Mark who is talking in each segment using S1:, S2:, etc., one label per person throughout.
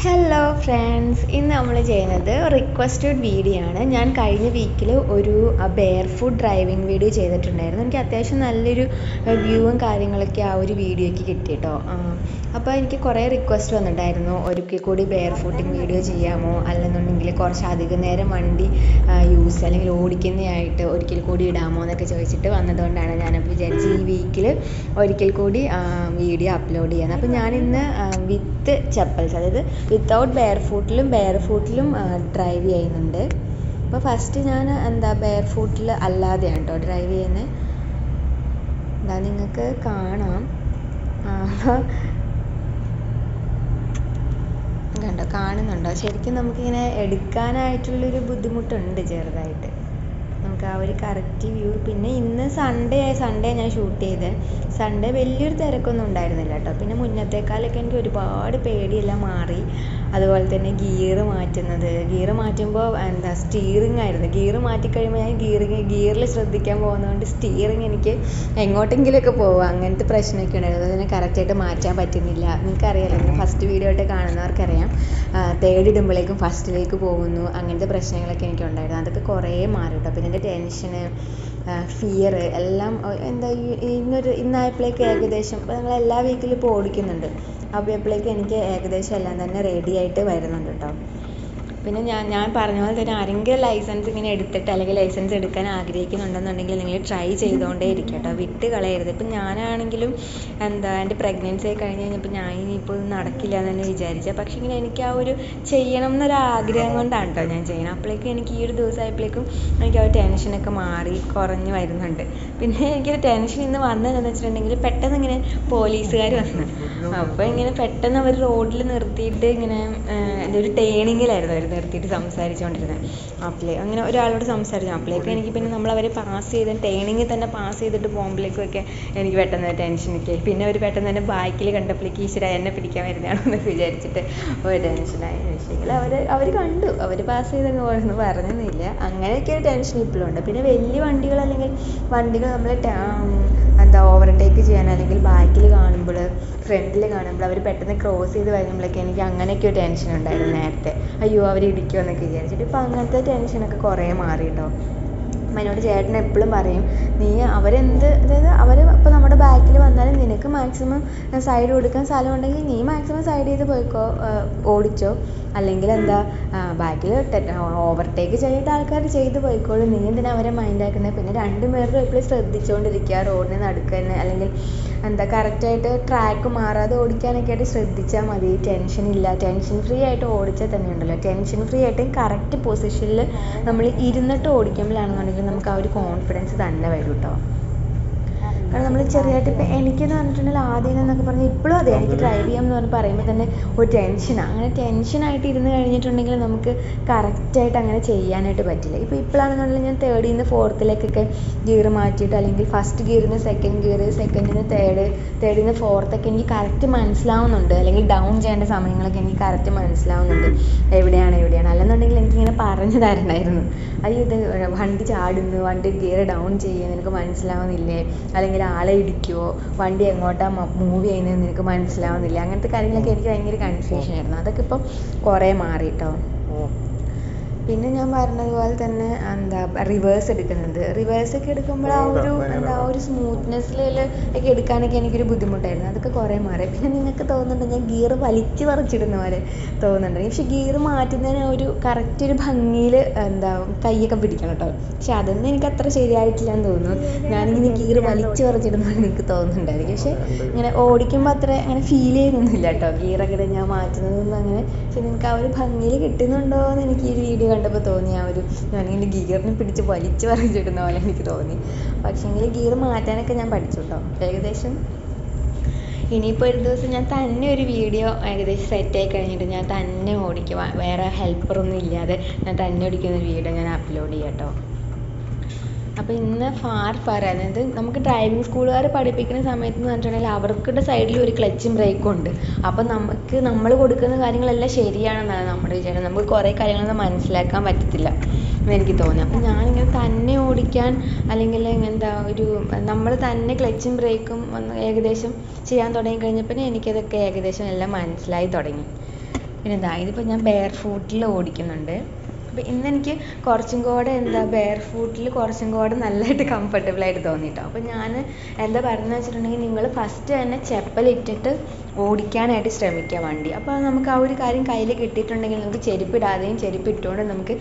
S1: Hello friends, ഇന്ന് നമ്മൾ ചെയ്യുന്നത് റിക്വസ്റ്റഡ് വീഡിയോ ആണ്. ഞാൻ കഴിഞ്ഞ വീക്കിൽ ഒരു ബെയർഫുട്ട് ഡ്രൈവിംഗ് വീഡിയോ ചെയ്തിട്ടുണ്ടായിരുന്നു. എനിക്ക് അത്യാവശ്യം നല്ലൊരു വ്യൂവും കാര്യങ്ങളൊക്കെ ആ ഒരു വീഡിയോയ്ക്ക് കിട്ടി കേട്ടോ. അപ്പോൾ എനിക്ക് കുറേ റിക്വസ്റ്റ് വന്നിട്ടുണ്ടായിരുന്നു, ഒരിക്കൽ കൂടി ബെയർഫൂട്ടിങ് വീഡിയോ ചെയ്യാമോ, അല്ലെന്നുണ്ടെങ്കിൽ കുറച്ച് അധികം നേരം വണ്ടി യൂസ് അല്ലെങ്കിൽ ഓടിക്കുന്നതായിട്ട് ഒരിക്കൽ കൂടി ഇടാമോ എന്നൊക്കെ ചോദിച്ചിട്ട് വന്നതുകൊണ്ടാണ് ഞാനപ്പോൾ വിചാരിച്ച് ഈ വീക്കിൽ ഒരിക്കൽ കൂടി വീഡിയോ അപ്ലോഡ് ചെയ്യാൻ. അപ്പോൾ ഞാനിന്ന് വിത്ത് ചപ്പൽസ്, അതായത് വിത്തൗട്ട് ബെയർഫൂട്ടിലും ഡ്രൈവ് ചെയ്യുന്നുണ്ട്. അപ്പോൾ ഫസ്റ്റ് ഞാൻ ബെയർഫൂട്ടിൽ അല്ലാതെയാണ് കേട്ടോ ഡ്രൈവ് ചെയ്യുന്നത്. നിങ്ങൾക്ക് കാണാം, കാണുന്നുണ്ടോ? ശരിക്കും നമുക്കിങ്ങനെ എടുക്കാനായിട്ടുള്ളൊരു ബുദ്ധിമുട്ടുണ്ട് ചെറുതായിട്ട്. നമുക്ക് ആ ഒരു കറക്റ്റ് വ്യൂ. പിന്നെ ഇന്ന് സൺഡേ ഞാൻ ഷൂട്ട് ചെയ്തത്. സൺഡേ വലിയൊരു തിരക്കൊന്നും ഉണ്ടായിരുന്നില്ല കേട്ടോ. പിന്നെ മുന്നത്തേക്കാളൊക്കെ എനിക്ക് ഒരുപാട് പേടിയെല്ലാം മാറി. അതുപോലെ തന്നെ ഗിയർ മാറ്റുമ്പോൾ സ്റ്റീറിംഗ് ആയിരുന്നു. ഗിയർ മാറ്റിക്കഴിയുമ്പോൾ ഞാൻ ഗിയറിൽ ശ്രദ്ധിക്കാൻ പോകുന്നതുകൊണ്ട് സ്റ്റീറിംഗ് എനിക്ക് എങ്ങോട്ടെങ്കിലുമൊക്കെ പോകുക, അങ്ങനത്തെ പ്രശ്നമൊക്കെ ഉണ്ടായിരുന്നു. അതിനെ കറക്റ്റായിട്ട് മാറ്റാൻ പറ്റുന്നില്ല. നിങ്ങൾക്കറിയാലോ, ഫസ്റ്റ് വീഡിയോ ആയിട്ട് കാണുന്നവർക്കറിയാം, തേർഡ് ഇടുമ്പോഴേക്കും ഫസ്റ്റിലേക്ക് പോകുന്നു, അങ്ങനത്തെ പ്രശ്നങ്ങളൊക്കെ എനിക്കുണ്ടായിരുന്നു. അതൊക്കെ കുറേ മാറി കേട്ടോ. പിന്നെ എൻ്റെ ടെൻഷന്, ഫിയർ എല്ലാം ഇന്നായപ്പോഴേക്ക് ഏകദേശം ഞങ്ങൾ എല്ലാ വീക്കിലും ഇപ്പോൾ ഓടിക്കുന്നുണ്ട്. അപ്പോഴേക്ക് എനിക്ക് ഏകദേശം എല്ലാം തന്നെ റെഡി ആയിട്ട് വരുന്നുണ്ട് കേട്ടോ. പിന്നെ ഞാൻ പറഞ്ഞ പോലെ തന്നെ ആരെങ്കിലും ലൈസൻസ് ഇങ്ങനെ എടുത്തിട്ട് അല്ലെങ്കിൽ ലൈസൻസ് എടുക്കാൻ ആഗ്രഹിക്കുന്നുണ്ടെന്നുണ്ടെങ്കിൽ നിങ്ങൾ ട്രൈ ചെയ്തുകൊണ്ടേ ഇരിക്കുക കേട്ടോ, വിട്ട് കളയരുത്. ഇപ്പം ഞാനാണെങ്കിലും എൻ്റെ പ്രഗ്നൻസി ആയി കഴിഞ്ഞ് കഴിഞ്ഞപ്പോൾ ഞാൻ ഇനിയിപ്പോൾ നടക്കില്ല എന്ന് തന്നെ വിചാരിച്ചത്. പക്ഷേ ഇങ്ങനെ എനിക്ക് ആ ഒരു ചെയ്യണം എന്നൊരാഗ്രഹം കൊണ്ടാണ് കേട്ടോ ഞാൻ ചെയ്യണം. അപ്പോഴേക്കും എനിക്ക് ഈ ഒരു ദിവസമായപ്പോഴേക്കും എനിക്ക് ആ ഒരു ടെൻഷനൊക്കെ മാറി കുറഞ്ഞ് വരുന്നുണ്ട്. പിന്നെ എനിക്കൊരു ടെൻഷൻ ഇന്ന് വന്നതെന്ന് വെച്ചിട്ടുണ്ടെങ്കിൽ പെട്ടെന്ന് ഇങ്ങനെ പോലീസുകാർ വന്നു. അപ്പോൾ ഇങ്ങനെ പെട്ടെന്ന് അവർ റോഡിൽ നിർത്തിയിട്ട് ഇങ്ങനെ ഒരു ടേണിങ്ങിലായിരുന്നു അവർ നിർത്തിയിട്ട് സംസാരിച്ചുകൊണ്ടിരുന്നത്. അങ്ങനെ ഒരാളോട് സംസാരിച്ചു. അപ്പോഴേക്കും എനിക്ക് പിന്നെ നമ്മളവരെ പാസ് ചെയ്ത് ടേണിങ്ങിൽ തന്നെ പാസ് ചെയ്തിട്ട് പോകുമ്പോഴേക്കൊക്കെ എനിക്ക് പെട്ടെന്ന് ടെൻഷനൊക്കെ. പിന്നെ അവർ പെട്ടെന്ന് തന്നെ ബാക്കിൽ കണ്ടപ്പോഴേക്ക് ഈശ്വര എന്നെ പിടിക്കാൻ വരുന്നതാണോ എന്നൊക്കെ വിചാരിച്ചിട്ട് ഒരു ടെൻഷനായി. പക്ഷേങ്കിൽ അവർ കണ്ടു, അവർ പാസ് ചെയ്തങ്ങ് പോയെന്ന് പറഞ്ഞൊന്നുമില്ല. അങ്ങനെയൊക്കെ ഒരു ടെൻഷൻ ഇപ്പോഴും ഉണ്ട്. പിന്നെ വലിയ വണ്ടികൾ നമ്മൾ ഓവർടേക്ക് ചെയ്യാൻ അല്ലെങ്കിൽ ബാക്കിൽ കാണുമ്പോൾ ഫ്രണ്ടിൽ കാണുമ്പോൾ അവർ പെട്ടെന്ന് ക്രോസ് ചെയ്ത് വരുമ്പോഴേക്കും എനിക്ക് അങ്ങനെയൊക്കെ ഒരു ടെൻഷൻ ഉണ്ടായിരുന്നു നേരത്തെ. അയ്യോ അവർ ഇടിക്കുമോ എന്നൊക്കെ വിചാരിച്ചിട്ട്. ഇപ്പം അങ്ങനത്തെ ടെൻഷനൊക്കെ കുറേ മാറി കേട്ടോ. എന്നോട് ചേട്ടൻ എപ്പോഴും പറയും, നീ അതായത് അവർ ഇപ്പോൾ നമ്മുടെ ബാക്കിൽ വന്നാലും നിനക്ക് മാക്സിമം സൈഡ് കൊടുക്കാൻ സ്ഥലം ഉണ്ടെങ്കിൽ നീ മാക്സിമം സൈഡ് ചെയ്ത് പോയിക്കോ, ഓടിച്ചോ. അല്ലെങ്കിൽ ബാക്കിൽ ഓവർടേക്ക് ചെയ്ത ആൾക്കാർ ചെയ്ത് പോയിക്കോളും, നീ എന്തിനാ അവരെ മൈൻഡാക്കുന്നത്. പിന്നെ രണ്ടുപേരും എപ്പോഴും ശ്രദ്ധിച്ചുകൊണ്ടിരിക്കുക, റോഡിന് നടുക്ക് തന്നെ അല്ലെങ്കിൽ കറക്റ്റായിട്ട് ട്രാക്ക് മാറാതെ ഓടിക്കാനൊക്കെ ആയിട്ട് ശ്രദ്ധിച്ചാൽ മതി. ടെൻഷൻ ഫ്രീ ആയിട്ട് ഓടിച്ചാൽ തന്നെ ഉണ്ടല്ലോ, ടെൻഷൻ ഫ്രീ ആയിട്ട് കറക്റ്റ് പൊസിഷനിൽ നമ്മൾ ഇരുന്നിട്ട് ഓടിക്കുമ്പോഴാണെന്നുണ്ടെങ്കിൽ നമുക്ക് ആ ഒരു കോൺഫിഡൻസ് തന്നെ വരും കേട്ടോ. കാരണം നമ്മൾ ചെറിയതായിട്ട് ഇപ്പം എനിക്കെന്ന് പറഞ്ഞിട്ടുണ്ടെങ്കിൽ ആദ്യം എന്നൊക്കെ പറഞ്ഞാൽ ഇപ്പോഴും അതെ, എനിക്ക് ഡ്രൈവ് ചെയ്യാം എന്ന് പറയുമ്പോൾ തന്നെ ഒരു ടെൻഷനാണ്. അങ്ങനെ ടെൻഷനായിട്ട് ഇരുന്ന് കഴിഞ്ഞിട്ടുണ്ടെങ്കിൽ നമുക്ക് കറക്റ്റായിട്ട് അങ്ങനെ ചെയ്യാനായിട്ട് പറ്റില്ല. ഇപ്പോഴാണെന്നുണ്ടെങ്കിൽ ഞാൻ തേർഡിൽ നിന്ന് ഫോർത്തിലേക്കൊക്കെ ഗിയർ മാറ്റിയിട്ട്, അല്ലെങ്കിൽ ഫസ്റ്റ് ഗിയറിൽ നിന്ന് സെക്കൻഡ് ഗിയർ, സെക്കൻഡിൽ നിന്ന് തേർഡിൽ നിന്ന് ഫോർത്തൊക്കെ എനിക്ക് കറക്റ്റ് മനസ്സിലാവുന്നുണ്ട്. അല്ലെങ്കിൽ ഡൗൺ ചെയ്യേണ്ട സമയങ്ങളൊക്കെ എനിക്ക് കറക്റ്റ് മനസ്സിലാവുന്നുണ്ട്, എവിടെയാണ്. അല്ലെന്നുണ്ടെങ്കിൽ എനിക്കിങ്ങനെ പറഞ്ഞു തരണമായിരുന്നു, അയ്യോ ഇത് വണ്ടി ചാടുന്നു, വണ്ടി ഗിയർ ഡൗൺ ചെയ്യുക, നിനക്ക് മനസ്സിലാവുന്നില്ലേ, അല്ലെങ്കിൽ ആളെ ഇടിക്കുമോ, വണ്ടി എങ്ങോട്ടാണ് മൂവ് ചെയ്യുന്നത് നിനക്ക് മനസ്സിലാവുന്നില്ല. അങ്ങനത്തെ കാര്യങ്ങളൊക്കെ എനിക്ക് ഭയങ്കര കൺഫ്യൂഷനായിരുന്നു. അതൊക്കെ ഇപ്പം കുറേ മാറി കേട്ടോ. പിന്നെ ഞാൻ പറഞ്ഞതുപോലെ തന്നെ റിവേഴ്സ് എടുക്കുന്നുണ്ട്. റിവേഴ്സൊക്കെ എടുക്കുമ്പോൾ ആ ഒരു സ്മൂത്ത്നെസ്സിൽ ഒക്കെ എടുക്കാനൊക്കെ എനിക്കൊരു ബുദ്ധിമുട്ടായിരുന്നു. അതൊക്കെ കുറേ മാറി. പിന്നെ നിങ്ങൾക്ക് തോന്നുന്നുണ്ട് ഞാൻ ഗിയർ വലിച്ച് പറിച്ചിടുന്ന പോലെ തോന്നുന്നുണ്ട്. പക്ഷെ ഗിയർ മാറ്റുന്നതിന് ഒരു കറക്റ്റ് ഒരു ഭംഗിയിൽ കൈയൊക്കെ പിടിക്കണം കേട്ടോ. പക്ഷെ അതൊന്നും എനിക്ക് അത്ര ശരിയായിട്ടില്ല എന്ന് തോന്നുന്നു. ഞാനിങ്ങനെ ഗിയർ വലിച്ച് പറിച്ചിടുന്ന പോലെ എനിക്ക് തോന്നുന്നുണ്ടായിരിക്കും. പക്ഷെ ഇങ്ങനെ ഓടിക്കുമ്പോൾ അത്ര അങ്ങനെ ഫീൽ ചെയ്യുന്നൊന്നുമില്ല കേട്ടോ, ഗിയറൊക്കെ ഞാൻ മാറ്റുന്നതൊന്നും അങ്ങനെ. പക്ഷെ നിങ്ങൾക്ക് ആ ഒരു ഭംഗിയിൽ കിട്ടുന്നുണ്ടോ എന്ന് എനിക്ക് ഈ ഒരു വീഡിയോ കണ്ടപ്പോൾ തോന്നി. ഞാനിങ്ങനെ ഗിയറിനെ പിടിച്ച് വലിച്ച് പറിച്ചിടുന്ന പോലെ എനിക്ക് തോന്നി. പക്ഷേങ്കിൽ ഗിയർ മാറ്റാനൊക്കെ ഞാൻ പഠിച്ചു കേട്ടോ ഏകദേശം. ഇനിയിപ്പോൾ ഒരു ദിവസം ഞാൻ തന്നെ ഒരു വീഡിയോ ഏകദേശം സെറ്റായി കഴിഞ്ഞിട്ട് ഞാൻ തന്നെ ഓടിക്കും, വേറെ ഹെൽപ്പറൊന്നും ഇല്ലാതെ ഞാൻ തന്നെ ഓടിക്കുന്ന ഒരു വീഡിയോ ഞാൻ അപ്ലോഡ് ചെയ്യാം കേട്ടോ. അപ്പോൾ ഇന്ന് അതായത് നമുക്ക് ഡ്രൈവിംഗ് സ്കൂളുകാർ പഠിപ്പിക്കുന്ന സമയത്ത് എന്ന് പറഞ്ഞിട്ടുണ്ടെങ്കിൽ അവർക്കിടെ സൈഡിൽ ഒരു ക്ലച്ചും ബ്രേക്കും ഉണ്ട്. അപ്പം നമ്മൾ കൊടുക്കുന്ന കാര്യങ്ങളെല്ലാം ശരിയാണെന്നാണ് നമ്മുടെ വിചാരം. നമുക്ക് കുറേ കാര്യങ്ങളൊന്നും മനസ്സിലാക്കാൻ പറ്റത്തില്ല എന്നെനിക്ക് തോന്നി. അപ്പം ഞാനിങ്ങനെ തന്നെ ഓടിക്കാൻ അല്ലെങ്കിൽ നമ്മൾ തന്നെ ക്ലച്ചും ബ്രേക്കും ഏകദേശം ചെയ്യാൻ തുടങ്ങി കഴിഞ്ഞപ്പോൾ എനിക്കതൊക്കെ ഏകദേശം എല്ലാം മനസ്സിലായി തുടങ്ങി. പിന്നെ ഇതിപ്പോൾ ഞാൻ ബെയർ ഫൂട്ടിൽ ഓടിക്കുന്നുണ്ട്. അപ്പോൾ ഇന്നെനിക്ക് കുറച്ചും കൂടെ ബെയർ ഫൂട്ടിൽ കുറച്ചും കൂടെ നല്ലതായിട്ട് കംഫർട്ടബിളായിട്ട് തോന്നിയിട്ടോ. അപ്പോൾ ഞാൻ പറയുന്നത് വെച്ചിട്ടുണ്ടെങ്കിൽ നിങ്ങൾ ഫസ്റ്റ് തന്നെ ചെപ്പലിട്ടിട്ട് ഓടിക്കാനായിട്ട് ശ്രമിക്കുക വണ്ടി. അപ്പോൾ നമുക്ക് ആ ഒരു കാര്യം കയ്യിൽ കിട്ടിയിട്ടുണ്ടെങ്കിൽ നമുക്ക് ചെരുപ്പിടാതെയും ചെരുപ്പിട്ടുകൊണ്ട് നമുക്ക്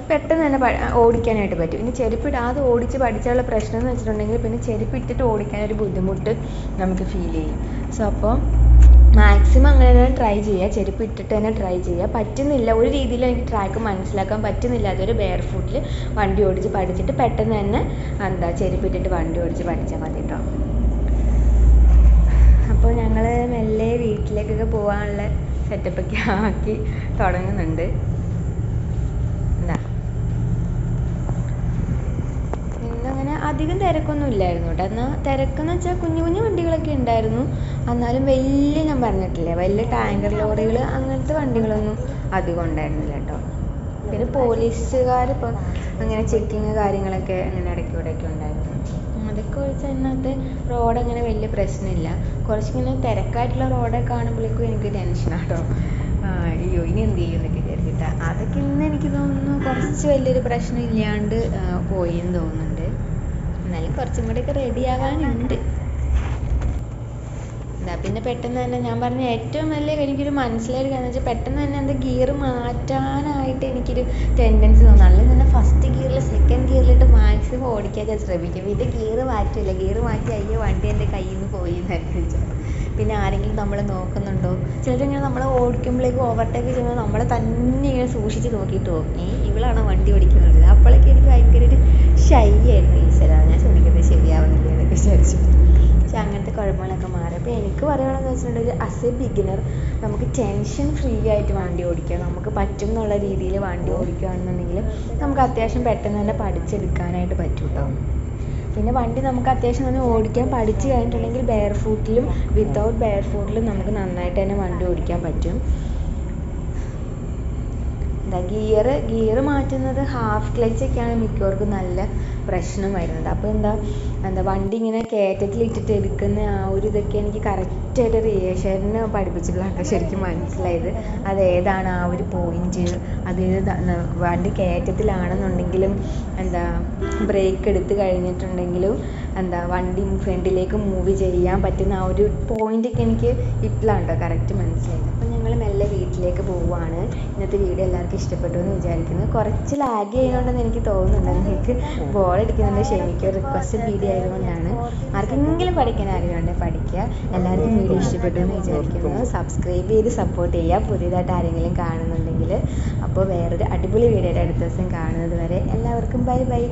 S1: പെട്ടെന്ന് തന്നെ ഓടിക്കാനായിട്ട് പറ്റും. ഇനി ചെരുപ്പിടാതെ ഓടിച്ച് പഠിച്ചാലുള്ള പ്രശ്നം എന്ന് വെച്ചിട്ടുണ്ടെങ്കിൽ പിന്നെ ചെരുപ്പിട്ടിട്ട് ഓടിക്കാനൊരു ബുദ്ധിമുട്ട് നമുക്ക് ഫീൽ ചെയ്യും. സോ അപ്പോൾ മാക്സിമം അങ്ങനെ തന്നെ ട്രൈ ചെയ്യുക, ചെരുപ്പിട്ടിട്ട് തന്നെ ട്രൈ ചെയ്യുക. പറ്റുന്നില്ല, ഒരു രീതിയിലും എനിക്ക് ട്രാക്ക് മനസ്സിലാക്കാൻ പറ്റുന്നില്ല, അതൊരു ബെയർ ഫൂട്ടിൽ വണ്ടി ഓടിച്ച് പഠിച്ചിട്ട് പെട്ടെന്ന് തന്നെ ചെരുപ്പിട്ടിട്ട് വണ്ടി ഓടിച്ച് പഠിച്ചാൽ മതി കേട്ടോ. അപ്പോൾ ഞങ്ങൾ മെല്ലെ വീട്ടിലേക്കൊക്കെ പോകാനുള്ള സെറ്റപ്പൊക്കെ ആക്കി തുടങ്ങുന്നുണ്ട്. ഇന്നങ്ങനെ അധികം തിരക്കൊന്നും ഇല്ലായിരുന്നു കേട്ടോ. എന്നാൽ തിരക്കെന്ന് വെച്ചാൽ കുഞ്ഞു കുഞ്ഞു വണ്ടികളൊക്കെ ഉണ്ടായിരുന്നു. എന്നാലും വലിയ, ഞാൻ പറഞ്ഞിട്ടില്ലേ, വലിയ ടാങ്കർ ലോറികൾ അങ്ങനത്തെ വണ്ടികളൊന്നും അധികം ഉണ്ടായിരുന്നില്ല കേട്ടോ. പിന്നെ പോലീസുകാർ ഇപ്പോൾ അങ്ങനെ ചെക്കിങ് കാര്യങ്ങളൊക്കെ അങ്ങനെ ഇടയ്ക്കൂടെയൊക്കെ ഉണ്ടായിരുന്നു. അതൊക്കെ ഒഴിച്ചാൽ ഇന്നത്തെ റോഡ് അങ്ങനെ വലിയ പ്രശ്നമില്ല. കുറച്ചിങ്ങനെ തിരക്കായിട്ടുള്ള റോഡൊക്കെ കാണുമ്പോഴേക്കും എനിക്ക് ടെൻഷനാണ് കേട്ടോ. അയ്യോ ഇനി എന്ത് ചെയ്യും എന്നൊക്കെ വിചാരിച്ചിട്ട്. അതൊക്കെ ഇന്ന് എനിക്ക് തോന്നുന്നു കുറച്ച് വലിയൊരു പ്രശ്നം ഇല്ലാണ്ട് പോയി എന്ന് തോന്നുന്നുണ്ട്. എന്നാലും കുറച്ചും കൂടെയൊക്കെ റെഡി ആവാനുണ്ട്. പിന്നെ പെട്ടെന്ന് തന്നെ ഞാൻ പറഞ്ഞ ഏറ്റവും വലിയ എനിക്കൊരു മനസ്സിലായൊരു കാര്യം വെച്ചാൽ പെട്ടെന്ന് തന്നെ ഗിയർ മാറ്റാനായിട്ട് എനിക്കൊരു ടെൻഡൻസി തോന്നും. അല്ലെങ്കിൽ തന്നെ ഫസ്റ്റ് ഗിയറിൽ സെക്കൻഡ് ഗിയറിലിട്ട് മാക്സിമം ഓടിക്കാൻ ശ്രമിക്കും. ഇത് ഗിയർ മാറ്റില്ല, ഗിയർ മാറ്റി അയ്യോ വണ്ടി എൻ്റെ കയ്യിൽ നിന്ന് പോയി എന്നായിരിക്കും. പിന്നെ ആരെങ്കിലും നമ്മളെ നോക്കുന്നുണ്ടോ, ചിലരിങ്ങനെ നമ്മളെ ഓടിക്കുമ്പോഴേക്കും ഓവർടേക്ക് ചെയ്യുമ്പോൾ നമ്മളെ തന്നെ ഇങ്ങനെ സൂക്ഷിച്ച് നോക്കിയിട്ട് പോകും, ഇവളാണോ വണ്ടി ഓടിക്കുന്നത്. അപ്പോഴൊക്കെ എനിക്ക് ഭയങ്കര ഒരു ഷൈ ആയിരുന്നു. ഈശ്വരാ ഞാൻ ശ്രമിക്കുന്നത് ശരിയാവുന്നില്ല എന്നൊക്കെ വിചാരിച്ചു. പക്ഷെ അങ്ങനത്തെ കുഴപ്പങ്ങളൊക്കെ മാറി. അപ്പോൾ എനിക്ക് പറയുകയാണെന്ന് വെച്ചിട്ടുണ്ടെങ്കിൽ ആസ് എ ബിഗിനർ നമുക്ക് ടെൻഷൻ ഫ്രീ ആയിട്ട് വണ്ടി ഓടിക്കുക, നമുക്ക് പറ്റും എന്നുള്ള രീതിയിൽ വണ്ടി ഓടിക്കുകയാണെന്നുണ്ടെങ്കിൽ നമുക്ക് അത്യാവശ്യം പെട്ടെന്ന് തന്നെ പഠിച്ചെടുക്കാനായിട്ട് പറ്റും കേട്ടോ. പിന്നെ വണ്ടി നമുക്ക് അത്യാവശ്യം തന്നെ ഓടിക്കാൻ പഠിച്ചു കഴിഞ്ഞിട്ടുണ്ടെങ്കിൽ ബെയർ ഫൂട്ടിലും വിത്തൗട്ട് ബെയർ ഫൂട്ടിലും നമുക്ക് നന്നായിട്ട് തന്നെ വണ്ടി ഓടിക്കാൻ പറ്റും. ഗിയർ മാറ്റുന്നത് ഹാഫ് ക്ലച്ചൊക്കെയാണ് മിക്കവർക്കും നല്ല പ്രശ്നം വരുന്നത്. അപ്പോൾ വണ്ടി ഇങ്ങനെ കയറ്റത്തിലിട്ടിട്ട് എടുക്കുന്ന ആ ഒരു ഇതൊക്കെ എനിക്ക് കറക്റ്റായിട്ട് റിയേഷനെ പഠിപ്പിച്ചിട്ടുള്ളതാണ് ശരിക്കും മനസ്സിലായത്. അതേതാണ് ആ ഒരു പോയിന്റ്, അത് വണ്ടി കയറ്റത്തിലാണെന്നുണ്ടെങ്കിലും ബ്രേക്ക് എടുത്ത് കഴിഞ്ഞിട്ടുണ്ടെങ്കിലും വണ്ടി ഫ്രണ്ടിലേക്ക് മൂവ് ചെയ്യാൻ പറ്റുന്ന ആ ഒരു പോയിൻ്റൊക്കെ എനിക്ക് ഇപ്പോഴാണ് കേട്ടോ കറക്റ്റ് മനസ്സിലായത്. അപ്പോൾ ഞങ്ങൾ മെല്ലെ വീട്ടിലേക്ക് പോവുകയാണ്. ഇന്നത്തെ വീഡിയോ എല്ലാവർക്കും ഇഷ്ടപ്പെട്ടു എന്ന് വിചാരിക്കുന്നു. കുറച്ച് ലാഗ് ചെയ്യുന്നുണ്ടെന്ന് എനിക്ക് തോന്നുന്നുണ്ട്. നിങ്ങൾക്ക് ബോറടിക്കുന്നുണ്ട് ക്ഷമിക്കുക, റിക്വസ്റ്റഡ് വീഡിയോ ആയതുകൊണ്ടാണ്. ആർക്കെങ്കിലും പഠിക്കാൻ ആഗ്രഹമുണ്ടെങ്കിൽ പഠിക്കുക. എല്ലാവർക്കും വീഡിയോ ഇഷ്ടപ്പെട്ടു എന്ന് വിചാരിക്കുന്നു. സബ്സ്ക്രൈബ് ചെയ്ത് സപ്പോർട്ട് ചെയ്യുക പുതിയതായിട്ട് ആരെങ്കിലും കാണുന്നുണ്ടെങ്കിൽ. അപ്പോൾ വേറൊരു അടിപൊളി വീഡിയോയുടെ അടുത്ത ദിവസം കാണുന്നത് വരെ എല്ലാവർക്കും ബൈ ബൈ.